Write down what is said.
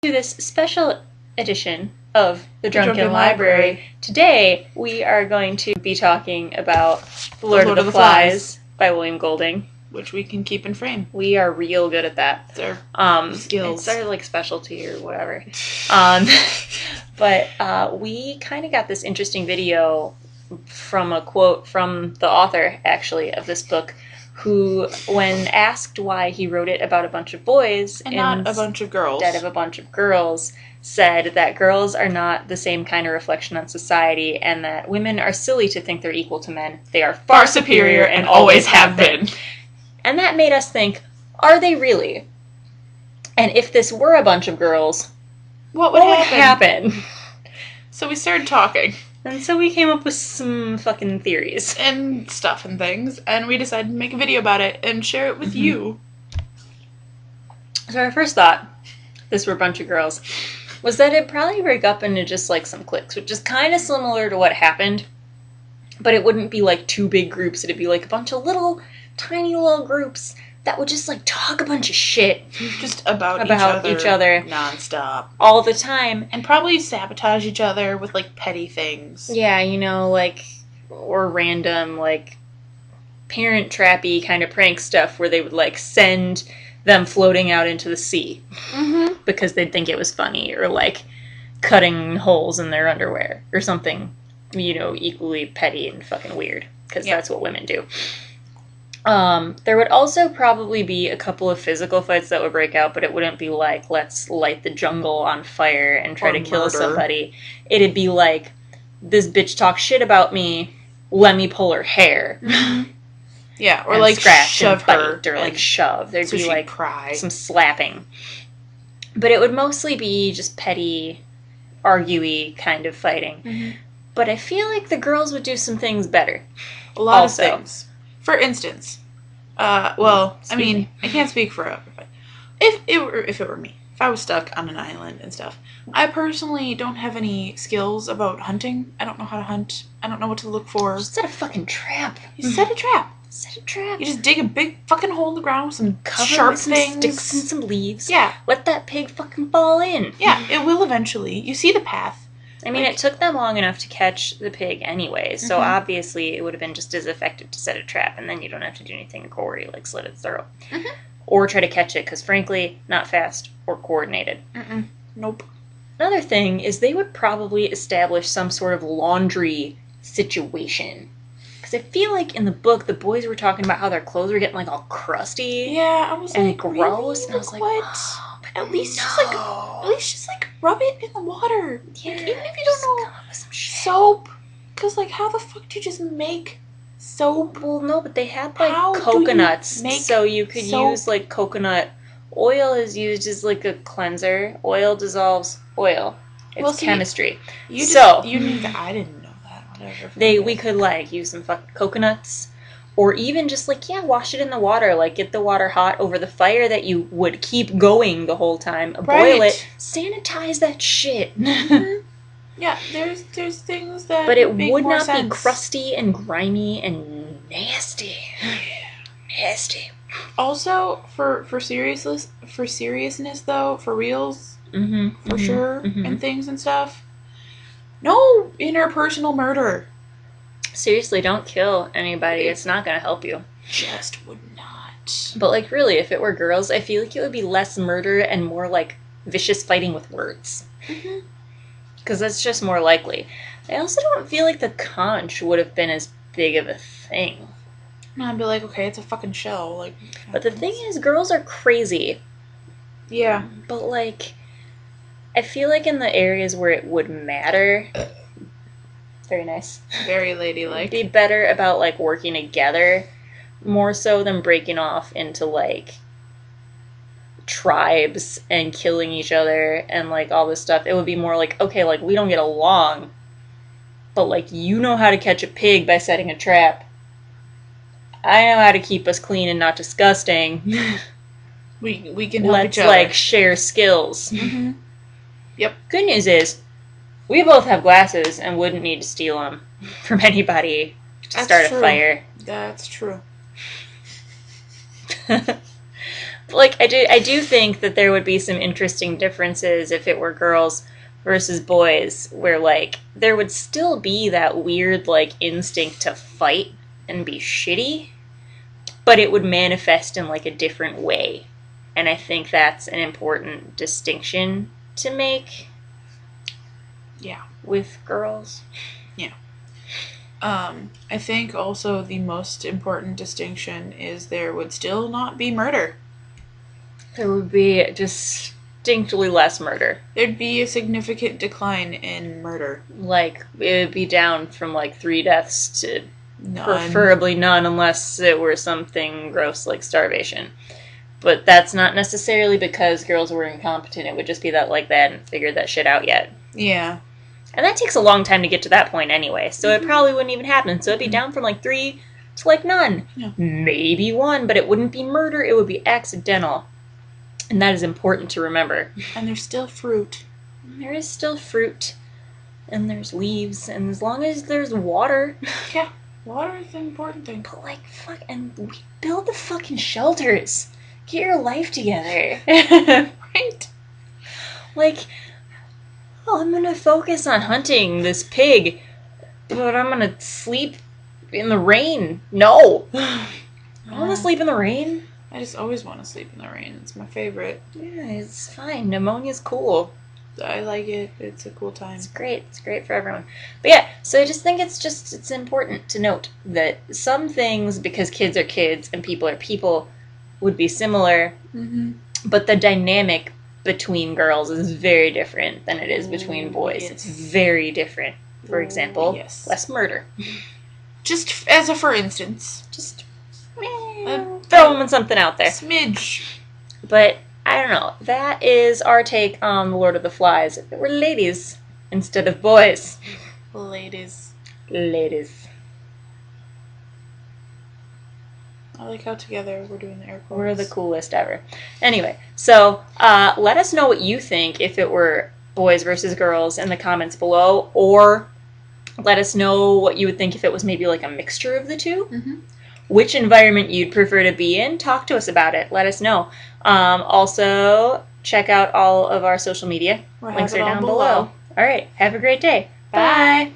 To this special edition of the Drunken Library. Today we are going to be talking about The Lord of the Flies by William Golding, which we can keep in frame. We are real good at that. It's our It's skills. our specialty or whatever. But we kind of got this interesting video from a quote from the author, actually, of this book, who, when asked why he wrote it about a bunch of boys and not a bunch of girls, instead of a bunch of girls, said that girls are not the same kind of reflection on society, and that women are silly to think they're equal to men. They are far superior and always have been. And that made us think, are they really? And if this were a bunch of girls, what would happen? So we started talking. And so we came up with some fucking theories. And stuff and things. And we decided to make a video about it and share it with you. So our first thought, if this were a bunch of girls, was that it'd probably break up into just some cliques, which is kind of similar to what happened. But it wouldn't be two big groups. It'd be a bunch of tiny little groups that would just talk a bunch of shit. Just about each other. Nonstop. All the time. And probably sabotage each other with petty things. Yeah, or random parent trappy kind of prank stuff where they would send them floating out into the sea. Mm-hmm. Because they'd think it was funny, or cutting holes in their underwear or something, equally petty and fucking weird. Because that's what women do. There would also probably be a couple of physical fights that would break out, but it wouldn't be let's light the jungle on fire and try to kill somebody. It'd be this bitch talks shit about me, let me pull her hair. Yeah, or scratch shove and her. Bite, or shove. There'd so be cry. Some slapping. But it would mostly be just petty, arguey kind of fighting. Mm-hmm. But I feel the girls would do some things better. A lot of things. For instance, I can't speak for everybody. If it were me, if I was stuck on an island and stuff, I personally don't have any skills about hunting. I don't know how to hunt. I don't know what to look for. Just set a fucking trap. You set a trap. Set a trap. You just dig a big fucking hole in the ground with some sharp things. Sticks and some leaves. Yeah. Let that pig fucking fall in. Yeah, it will eventually. You see the path. I mean, it took them long enough to catch the pig anyway, so obviously it would have been just as effective to set a trap, and then you don't have to do anything gory, slit its throat. Mm-hmm. Or try to catch it, because frankly, not fast or coordinated. Mm-mm. Nope. Another thing is they would probably establish some sort of laundry situation. Because I feel in the book, the boys were talking about how their clothes were getting all crusty. Yeah, I was and gross, really? and I was what? Oh, at least just rub it in the water. Yeah, even if you don't know come up with some shit. Soap. Because how the fuck do you just make soap? Well, no, but they had How coconuts, do you make so you could soap? use coconut oil is used as a cleanser. Oil dissolves oil. It's chemistry. You knew that. I didn't know that. Whatever. We could use some fucking coconuts. Or even just, wash it in the water. Get the water hot over the fire that you would keep going the whole time. Boil it. Sanitize that shit. Mm-hmm. Yeah, there's things that but it make would more not sense. be crusty and grimy and nasty. Nasty. Also, for seriousness, though, for reals, for sure, and things and stuff, no interpersonal murder. Seriously, don't kill anybody. It's not going to help you. Just would not. But, really, if it were girls, I feel it would be less murder and more, vicious fighting with words. Because that's just more likely. I also don't feel the conch would have been as big of a thing. No, I'd be okay, it's a fucking shell. But the thing is, girls are crazy. Yeah. But, I feel in the areas where it would matter... Very nice. Very ladylike. Be better about, working together, more so than breaking off into, tribes and killing each other and, all this stuff. It would be more okay, we don't get along, but, you know how to catch a pig by setting a trap. I know how to keep us clean and not disgusting. We can help each other. Let's, share skills. Mm-hmm. Yep. Good news is, we both have glasses and wouldn't need to steal them from anybody to start a fire. That's true. Like, I do think that there would be some interesting differences if it were girls versus boys, where, like, there would still be that weird, like, instinct to fight and be shitty, but it would manifest in, like, a different way. And I think that's an important distinction to make. Yeah. With girls. Yeah. I think also the most important distinction is there would still not be murder. There would be distinctly less murder. There'd be a significant decline in murder. Like, it would be down from, like, 3 deaths to preferably none, unless it were something gross like starvation. But that's not necessarily because girls were incompetent. It would just be that, like, they hadn't figured that shit out yet. Yeah. And that takes a long time to get to that point anyway, so it probably wouldn't even happen. So it'd be down from, like, 3 to, like, none. Yeah. Maybe 1, but it wouldn't be murder, it would be accidental. And that is important to remember. And there's still fruit. There is still fruit. And there's leaves. And as long as there's water. Yeah. Water is the important thing. But, like, fuck, and we build the fucking shelters. Get your life together. Right? Like, oh, I'm gonna focus on hunting this pig, but I'm gonna sleep in the rain. No. I wanna sleep in the rain. I just always want to sleep in the rain. It's my favorite. Yeah, it's fine. Pneumonia's cool. I like it. It's a cool time. It's great. It's great for everyone. But yeah, so I just think it's important to note that some things, because kids are kids and people are people, would be similar, but the dynamic between girls is very different than it is between boys. Yes. It's very different. For example, less murder. Just as a for instance. Just throwing something out there. Smidge. But I don't know. That is our take on The Lord of the Flies. If it were ladies instead of boys. Ladies. I like how together we're doing the air quotes. We're the coolest ever. Anyway, so let us know what you think if it were boys versus girls in the comments below, or let us know what you would think if it was maybe like a mixture of the two. Which environment you'd prefer to be in. Talk to us about it. Let us know. Also, check out all of our social media. Links are down below. All right. Have a great day. Bye.